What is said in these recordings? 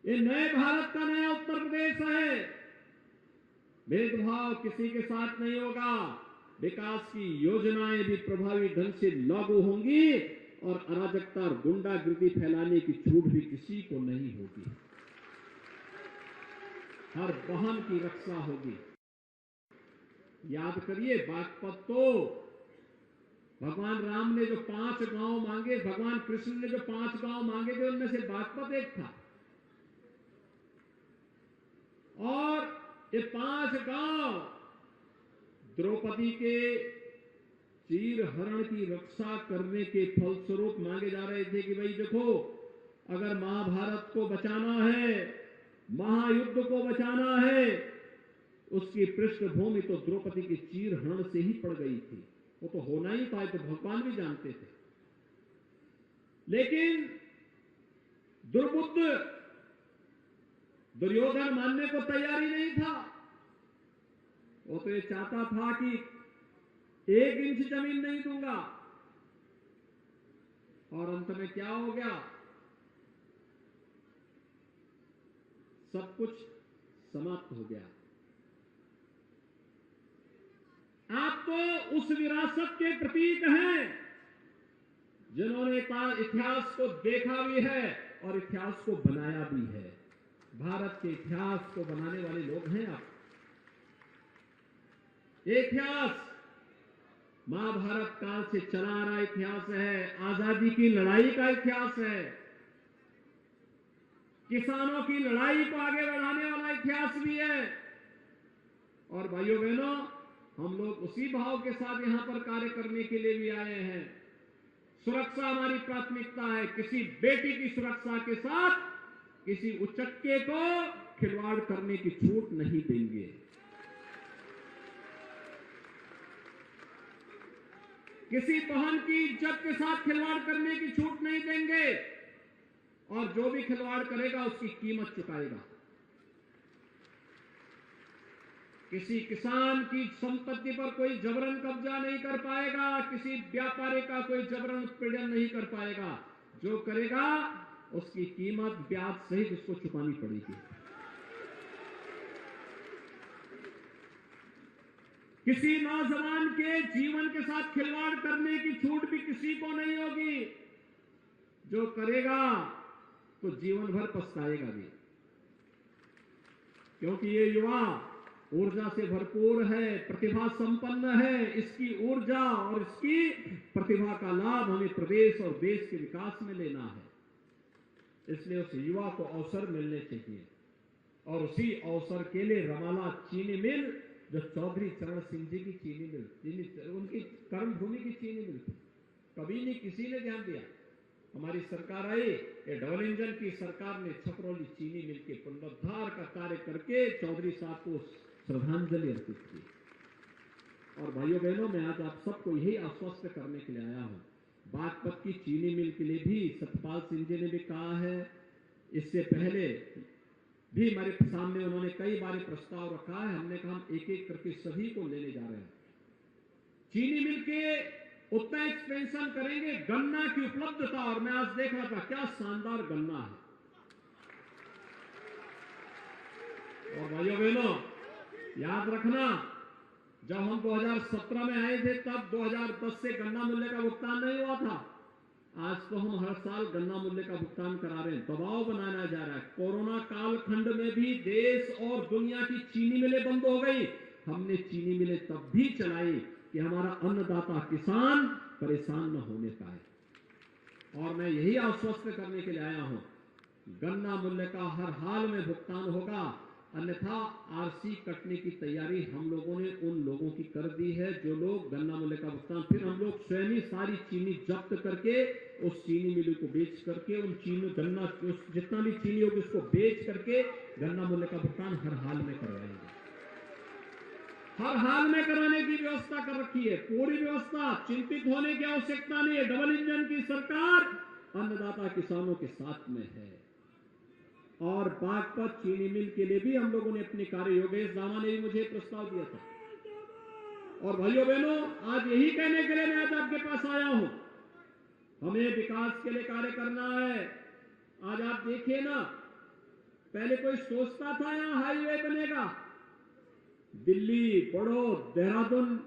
ये नए भारत का नया उत्तर प्रदेश है। भेदभाव किसी के साथ नहीं होगा। विकास की योजनाएं भी प्रभावी ढंग से लागू होंगी और अराजकता और गुंडागिर्दी फैलाने की छूट भी किसी को नहीं होगी। हर बहन की रक्षा होगी। याद करिए, बागपत तो भगवान राम ने जो 5 गांव मांगे, भगवान कृष्ण ने जो 5 गांव मांगे थे, उनमें से बागपत एक था। और ये 5 गांव द्रौपदी के चीरहरण की रक्षा करने के फलस्वरूप मांगे जा रहे थे कि भाई देखो, अगर महाभारत को बचाना है, महायुद्ध को बचाना है, उसकी पृष्ठभूमि तो द्रौपदी के चीरहरण से ही पड़ गई थी। वो तो होना ही था, तो भगवान भी जानते थे। लेकिन दुर्बुद्ध दुर्योधन मानने को तैयार ही नहीं था। वो तो ये चाहता था कि 1 इंच जमीन नहीं दूंगा। और अंत में क्या हो गया? सब कुछ समाप्त हो गया। आप तो उस विरासत के प्रतीक हैं जिन्होंने इतिहास को देखा भी है और इतिहास को बनाया भी है। भारत के इतिहास को बनाने वाले लोग हैं आप। ये इतिहास महाभारत काल से चला आ रहा इतिहास है। आजादी की लड़ाई का इतिहास है। किसानों की लड़ाई को आगे बढ़ाने वाला इतिहास भी है। और भाइयों बहनों, हम लोग उसी भाव के साथ यहां पर कार्य करने के लिए भी आए हैं। सुरक्षा हमारी प्राथमिकता है। किसी बेटी की सुरक्षा के साथ किसी उचक्के को खिलवाड़ करने की छूट नहीं देंगे। किसी बहन की इज्जत के साथ खिलवाड़ करने की छूट नहीं देंगे। और जो भी खिलवाड़ करेगा उसकी कीमत चुकाएगा। किसी किसान की संपत्ति पर कोई जबरन कब्जा नहीं कर पाएगा। किसी व्यापारी का कोई जबरन उत्पीड़न नहीं कर पाएगा। जो करेगा उसकी कीमत ब्याज सहित उसको चुकानी पड़ेगी। किसी नौजवान के जीवन के साथ खिलवाड़ करने की छूट भी किसी को नहीं होगी। जो करेगा तो जीवन भर पछताएगा भी। क्योंकि ये युवा ऊर्जा से भरपूर है, प्रतिभा संपन्न है। इसकी ऊर्जा और इसकी प्रतिभा का लाभ हमें प्रदेश और देश के विकास में लेना है। इसलिए उस युवा को अवसर मिलने चाहिए। और उसी अवसर के लिए रमाला चीनी मिल, जो चौधरी चरण सिंह जी की चीनी मिल, उनकी कर्मभूमि की चीनी मिल थी, कभी नहीं किसी ने ध्यान दिया। हमारी सरकार आई, ये डबल इंजन की सरकार ने छपरौली चीनी मिल के पुनरुद्धार का कार्य करके चौधरी साहब को श्रद्धांजलि अर्पित की। और भाइयों बहनों, मैं आज आप सबको यही आश्वस्त करने के लिए आया हूं। बागपत की चीनी मिल के लिए भी सतपाल सिंह जी ने भी कहा है। इससे पहले भी हमारे सामने उन्होंने कई बार प्रस्ताव रखा है। हमने कहा हम एक एक करके सभी को लेने जा रहे हैं। चीनी मिल के उतना एक्सपेंशन करेंगे। गन्ना की उपलब्धता, और मैं आज देख रहा था क्या शानदार गन्ना है। और भाइयों बहनों, याद रखना, जब हम 2017 में आए थे तब 2010 से गन्ना मूल्य का भुगतान नहीं हुआ था। आज तो हम हर साल गन्ना मूल्य का भुगतान करा रहे हैं। दबाव बनाया जा रहा है। कोरोना कालखंड में भी देश और दुनिया की चीनी मिलें बंद हो गई। हमने चीनी मिलें तब भी चलाई कि हमारा अन्नदाता किसान परेशान न होने पाए। और मैं यही आश्वस्त करने के लिए आया हूं, गन्ना मूल्य का हर हाल में भुगतान होगा। अन्यथा आरसी कटने की तैयारी हम लोगों ने उन लोगों की कर दी है जो लोग गन्ना मूल्य का भुगतान, फिर हम लोग स्वयं ही सारी चीनी जब्त करके उस चीनी मिल को बेच करके उन चीनी गन्ना जितना भी चीनी होगी उसको बेच करके गन्ना मूल्य का भुगतान हर हाल में करवाएंगे। हर हाल में कराने की व्यवस्था कर रखी है, पूरी व्यवस्था। चिंतित होने की आवश्यकता नहीं है। डबल इंजन की सरकार अन्नदाता किसानों के साथ में है। और बागपत चीनी मिल के लिए भी हम लोगों ने अपनी कार्य, योगेश दामा ने भी मुझे प्रस्ताव दिया था। और भाइयों बहनों, आज यही कहने के लिए मैं आज आपके पास आया हूं, हमें विकास के लिए कार्य करना है। आज आप देखिए ना, पहले कोई सोचता था यहां हाईवे बनेगा? Delhi, Baroda, Dehradun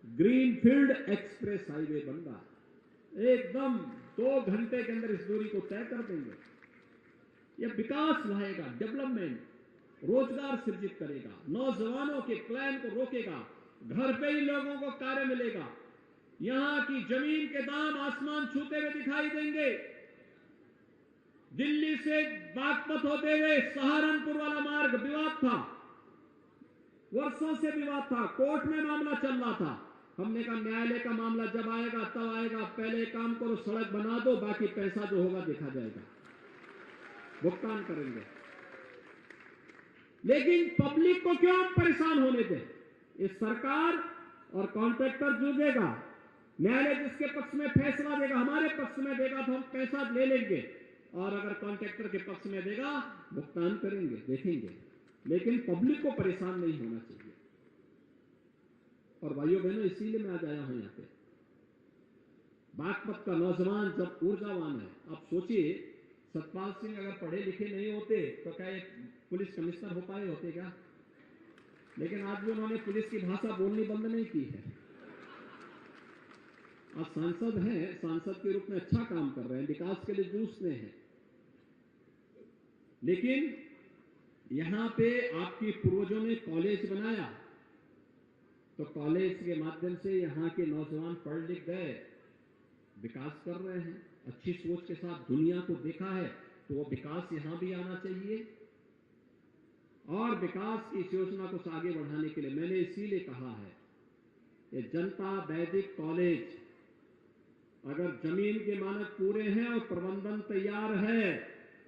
greenfield express highway बन रहा है। एकदम 2 घंटे के अंदर इस दूरी को तय कर देंगे। यह विकास लाएगा, डेवलपमेंट, रोजगार सृजित करेगा, नौजवानों के प्लान को रोकेगा, घर पे ही लोगों को कार्य मिलेगा, यहां की जमीन के दाम आसमान छूते हुए दिखाई देंगे। दिल्ली से बागपत होते हुए सहारनपुर वाला मार्ग विवाद था, वर्षों से विवाद था, कोर्ट में मामला चल रहा था। हमने कहा न्यायालय का मामला जब आएगा तब आएगा, पहले काम करो, सड़क बना दो, बाकी पैसा जो होगा देखा जाएगा, भुगतान करेंगे। लेकिन पब्लिक को क्यों परेशान होने दें? इस सरकार और कॉन्ट्रैक्टर जूझेगा, न्यायालय जिसके पक्ष में फैसला देगा, हमारे पक्ष में देगा तो हम पैसा ले लेंगे, और अगर कॉन्ट्रैक्टर के पक्ष में देगा भुगतान करेंगे, देखेंगे। लेकिन पब्लिक को परेशान नहीं होना चाहिए। और भाइयों बहनों, इसीलिए मैं आज आया हूं यहां पे। बागपत का नौजवान जब ऊर्जावान है, आप सोचिए सतपाल सिंह अगर पढ़े लिखे नहीं होते तो क्या एक पुलिस कमिश्नर हो पाए होते क्या? लेकिन आज भी उन्होंने पुलिस की भाषा बोलनी बंद नहीं की है। आज सांसद हैं, सांसद के रूप में अच्छा काम कर रहे हैं, विकास के लिए जूझते हैं। लेकिन यहां पे आपके पूर्वजों ने कॉलेज बनाया, तो कॉलेज के माध्यम से यहां के नौजवान पढ़ लिख गए, विकास कर रहे हैं, अच्छी सोच के साथ दुनिया को देखा है, तो वो विकास यहां भी आना चाहिए। और विकास की इस योजना को आगे बढ़ाने के लिए मैंने इसीलिए कहा है, ये जनता वैदिक कॉलेज अगर जमीन के मानक पूरे हैं और प्रबंधन तैयार है,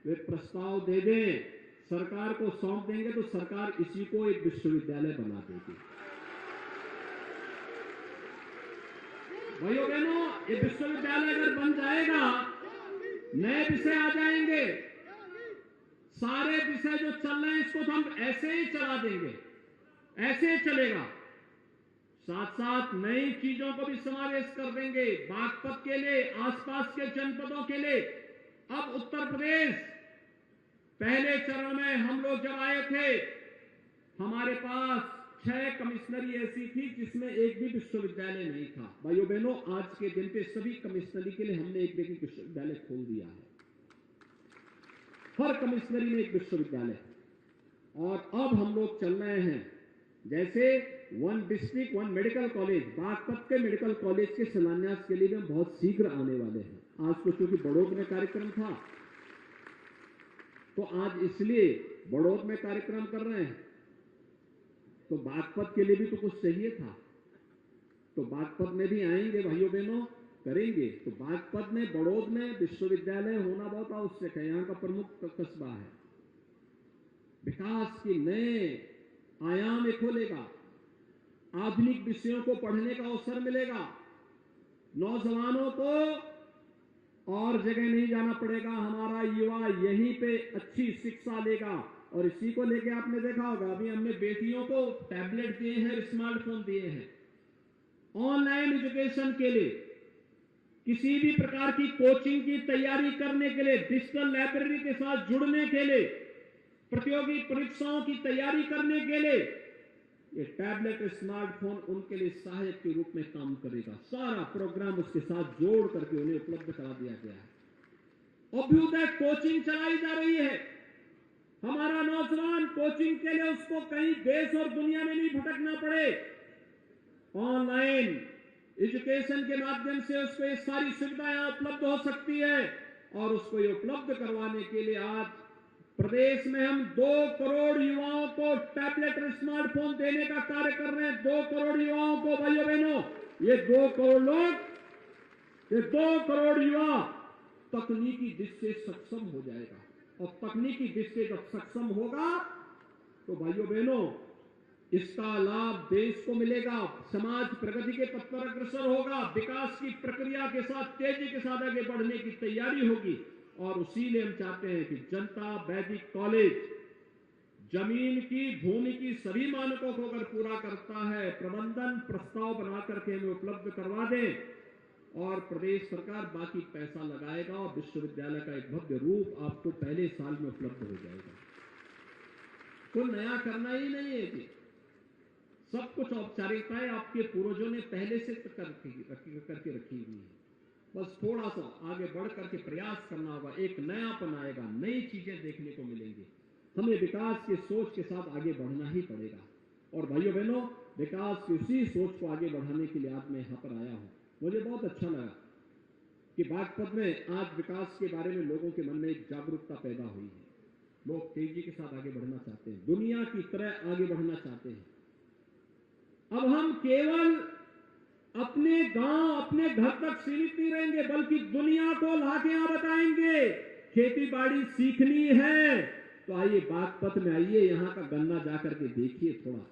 वे प्रस्ताव दे दें, सरकार को सौंप देंगे तो सरकार इसी को एक विश्वविद्यालय बना देगी। भाइयों बहनों, ये विश्वविद्यालय अगर बन जाएगा, नए विषय आ जाएंगे, सारे विषय जो चल रहे हैं इसको तो हम ऐसे ही चला देंगे, ऐसे ही चलेगा। साथ साथ नई चीजों को भी समावेश कर देंगे बागपत के लिए, आसपास के जनपदों के लिए। अब उत्तर प्रदेश, पहले चरण में हम लोग जब आए थे, हमारे पास 6 कमिश्नरी ऐसी थी जिसमें एक भी विश्वविद्यालय नहीं था। भाइयों बहनों, आज के दिन पे सभी कमिश्नरी के लिए हमने एक विश्वविद्यालय खोल दिया है, हर कमिश्नरी में एक विश्वविद्यालय। और अब हम लोग चल रहे हैं जैसे 1 डिस्ट्रिक्ट 1 मेडिकल कॉलेज, बागपत के मेडिकल कॉलेज के शिलान्यास के लिए भी हम बहुत शीघ्र आने वाले हैं। आज तो क्योंकि बड़ौद में कार्यक्रम था, तो आज इसलिए बड़ौद में कार्यक्रम कर रहे हैं, तो बागपत के लिए भी तो कुछ चाहिए था, तो बागपत में भी आएंगे भाइयों बहनों, करेंगे। तो बागपत में, बड़ौद में विश्वविद्यालय होना बहुत आवश्यक है, यहाँ का प्रमुख कस्बा है। विकास के नए आयाम खोलेगा, आधुनिक विषयों को पढ़ने का अवसर मिलेगा, नौजवानों को और जगह नहीं जाना पड़ेगा, हमारा युवा यहीं पे अच्छी शिक्षा लेगा। और इसी को लेके आपने देखा होगा, अभी हमने बेटियों को टैबलेट दिए हैं, स्मार्टफोन दिए हैं, ऑनलाइन एजुकेशन के लिए, किसी भी प्रकार की कोचिंग की तैयारी करने के लिए, डिजिटल लाइब्रेरी के साथ जुड़ने के लिए, प्रतियोगी परीक्षाओं की तैयारी करने के लिए ये टैबलेट स्मार्टफोन उनके लिए सहायक के रूप में काम करेगा। सारा प्रोग्राम उसके साथ जोड़ करके उन्हें उपलब्ध करा दिया गया है। अभ्युदय कोचिंग चलाई जा रही है, हमारा नौजवान कोचिंग के लिए उसको कहीं देश और दुनिया में नहीं भटकना पड़े, ऑनलाइन एजुकेशन के माध्यम से उसको ये सारी सुविधाएं उपलब्ध हो सकती है। और उसको ये उपलब्ध करवाने के लिए आज प्रदेश में हम 2 करोड़ युवाओं को टैबलेट और स्मार्टफोन देने का कार्य कर रहे हैं। 2 करोड़ युवाओं को, भाइयों बहनों, ये 2 करोड़ लोग, ये 2 करोड़ युवा तकनीकी दृष्टि से सक्षम हो जाएगा। और तकनीकी दृष्टि जब सक्षम होगा तो भाइयों बहनों, इसका लाभ देश को मिलेगा, समाज प्रगति के पथ पर अग्रसर होगा, विकास की प्रक्रिया के साथ तेजी के साथ आगे बढ़ने की तैयारी होगी। और उसीलिए हम चाहते हैं कि जनता वैदिक कॉलेज जमीन की, भूमि की सभी मानकों को अगर पूरा करता है, प्रबंधन प्रस्ताव बना करके हमें उपलब्ध करवा दें और प्रदेश सरकार बाकी पैसा लगाएगा और विश्वविद्यालय का एक भव्य रूप आपको पहले साल में उपलब्ध हो जाएगा। कोई नया करना ही नहीं है जी। सब कुछ औपचारिकताएं आपके पूर्वजों ने पहले से करके रखी हुई है। बस थोड़ा सा आगे बढ़ करके प्रयास करना होगा, एक नयापन आएगा, नई चीजें देखने को मिलेंगी। हमें विकास की सोच के साथ आगे बढ़ना ही पड़ेगा। और भाइयों बहनों, विकास की उसी सोच को आगे बढ़ाने के लिए आज मैं यहाँ पर आया हूँ। मुझे बहुत अच्छा लगा कि बागपत में आज विकास के बारे में लोगों के मन में एक जागरूकता पैदा हुई है। लोग तेजी के साथ आगे बढ़ना चाहते हैं, दुनिया की तरह आगे बढ़ना चाहते हैं। अब हम केवल अपने गांव, अपने घर तक सीमित नहीं रहेंगे, बल्कि दुनिया को लाके यहां बताएंगे खेती बाड़ी सीखनी है तो आइए बागपत में आइए, यहां का गन्ना जाकर के देखिए, थोड़ा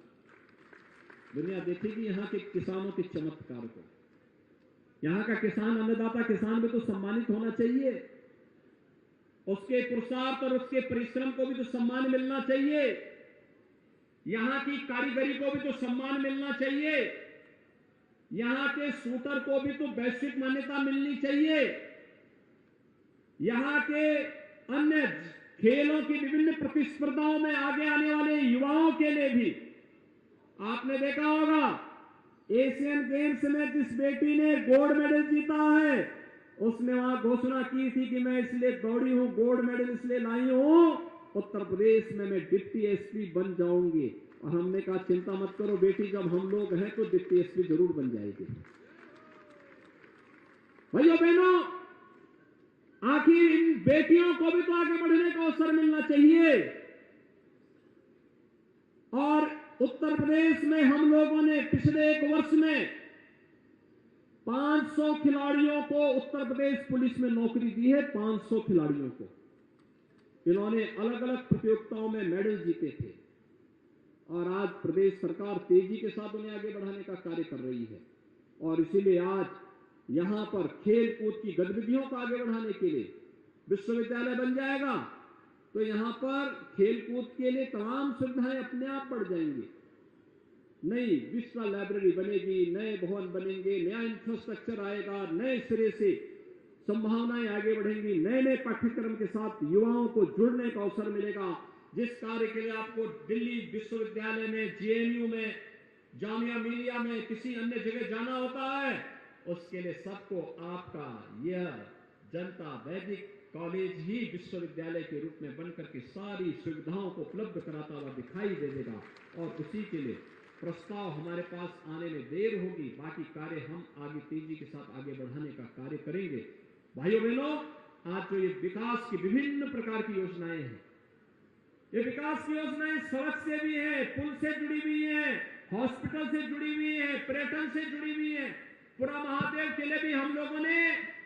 दुनिया देखेगी यहां के किसानों के चमत्कार को। यहां का किसान, अन्नदाता किसान भी तो सम्मानित होना चाहिए, उसके पुरुषार्थ और उसके परिश्रम को भी तो सम्मान मिलना चाहिए, यहां की कारीगरी को भी तो सम्मान मिलना चाहिए, यहां के शूटर को भी तो वैश्विक मान्यता मिलनी चाहिए, यहां के अन्य खेलों की विभिन्न प्रतिस्पर्धाओं में आगे आने वाले युवाओं के लिए भी। आपने देखा होगा एशियन गेम्स में जिस बेटी ने गोल्ड मेडल जीता है, उसने वहां घोषणा की थी कि मैं इसलिए दौड़ी हूं, गोल्ड मेडल इसलिए लाई हूं, उत्तर प्रदेश में मैं डिप्टी एसपी बन जाऊंगी। और हमने कहा चिंता मत करो बेटी, जब हम लोग हैं तो डिप्टी एसपी जरूर बन जाएगी। भाइयों बहनों, आखिर इन बेटियों को भी तो आगे बढ़ने का अवसर मिलना चाहिए। और उत्तर प्रदेश में हम लोगों ने पिछले एक वर्ष में 500 खिलाड़ियों को उत्तर प्रदेश पुलिस में नौकरी दी है। 500 खिलाड़ियों को इन्होंने अलग अलग प्रतियोगिताओं में मेडल जीते थे और आज प्रदेश सरकार तेजी के साथ उन्हें आगे बढ़ाने का कार्य कर रही है। और इसीलिए आज यहां पर खेल कूद की गतिविधियों को आगे बढ़ाने के लिए विश्वविद्यालय बन जाएगा तो यहां पर खेल कूद के लिए तमाम सुविधाएं अपने आप बढ़ जाएंगी। नई विश्व लाइब्रेरी बनेगी, नए भवन बनेंगे, नया इंफ्रास्ट्रक्चर आएगा, नए सिरे से संभावनाएं आगे बढ़ेंगी, नए नए पाठ्यक्रम के साथ युवाओं को जुड़ने का अवसर मिलेगा। जिस कार्य के लिए आपको दिल्ली विश्वविद्यालय में, जेएनयू में, जामिया मिलिया में, किसी अन्य जगह जाना होता है, उसके लिए सबको आपका यह जनता वैदिक कॉलेज ही विश्वविद्यालय के रूप में बनकर के सारी सुविधाओं को उपलब्ध कराता हुआ दिखाई दे देगा। और उसी के लिए प्रस्ताव हमारे पास आने में देर होगी, बाकी कार्य हम आगे तेजी के साथ आगे बढ़ाने का कार्य करेंगे। भाइयों बहनों, आज जो ये विकास की विभिन्न प्रकार की योजनाएं हैं, ये विकास की योजनाएं सड़क से भी है, पुल से जुड़ी हुई है, हॉस्पिटल से जुड़ी हुई है, पर्यटन से जुड़ी हुई है। पूरा महादेव के लिए भी हम लोगों ने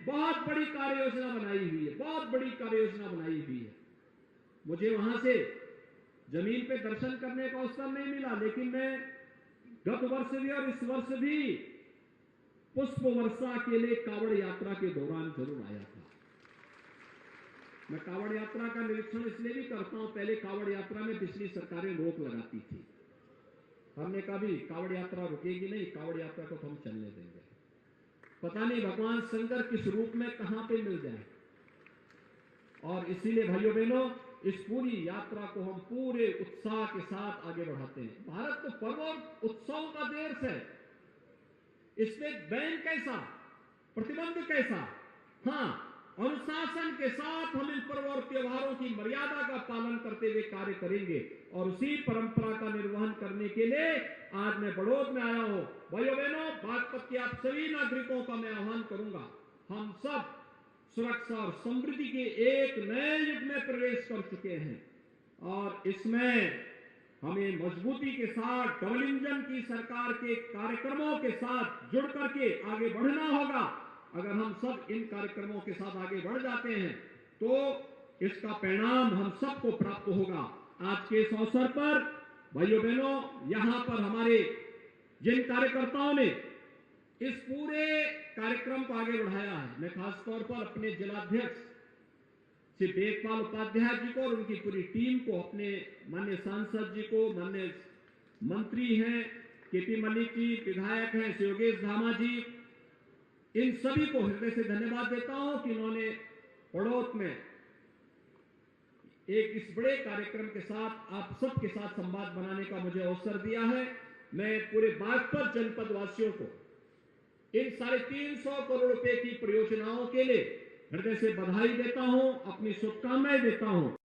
बहुत बड़ी कार्य योजना बनाई हुई है, बहुत बड़ी कार्य योजना बनाई हुई है। मुझे वहां से जमीन पे दर्शन करने का अवसर नहीं मिला, लेकिन मैं गत वर्ष भी और इस वर्ष भी पुष्प वर्षा के लिए कावड़ यात्रा के दौरान जरूर आया था। मैं कावड़ यात्रा का निरीक्षण इसलिए भी करता हूं, पहले कावड़ यात्रा में पिछली सरकारें रोक लगाती थी, हमने कहा भी कावड़ यात्रा रुकेगी नहीं, कावड़ यात्रा को हम चलने देंगे। पता नहीं भगवान शंकर किस रूप में कहां पे मिल जाए। और इसीलिए भाइयों बहनों, इस पूरी यात्रा को हम पूरे उत्साह के साथ आगे बढ़ाते हैं। भारत तो पर्व और उत्सव का देश है, इसमें बैन कैसा, प्रतिबंध कैसा, हाँ अनुशासन के साथ हम इन पर्व और त्योहारों की मर्यादा का पालन करते हुए कार्य करेंगे। और उसी परंपरा का निर्वहन करने के लिए आज मैं बड़ौद में आया हूं। भाइयों बहनों, बागपत के आप सभी नागरिकों का मैं आह्वान करूंगा, हम सब सुरक्षा और समृद्धि के एक नए युग में प्रवेश कर चुके हैं और इसमें हमें मजबूती के साथ डबल इंजन की सरकार के कार्यक्रमों के साथ जुड़ करके आगे बढ़ना होगा। अगर हम सब इन कार्यक्रमों के साथ आगे बढ़ जाते हैं तो इसका परिणाम हम सबको प्राप्त होगा। आज के इस अवसर पर भाइयों बहनों, यहां पर हमारे जिन कार्यकर्ताओं ने इस पूरे कार्यक्रम को आगे बढ़ाया है, मैं खासतौर पर अपने जिलाध्यक्ष श्री वेदपाल उपाध्याय जी को और उनकी पूरी टीम को, अपने माननीय सांसद जी को, माननीय मंत्री हैं केपी मलिक जी, विधायक हैं श्री योगेश धामा जी, इन सभी को हृदय से धन्यवाद देता हूं कि इन्होंने बड़ौद में एक इस बड़े कार्यक्रम के साथ आप सबके साथ संवाद बनाने का मुझे अवसर दिया है। मैं पूरे बागपत जनपद वासियों को इन 350 करोड़ रुपए की परियोजनाओं के लिए हृदय से बधाई देता हूं, अपनी शुभकामनाएं देता हूं।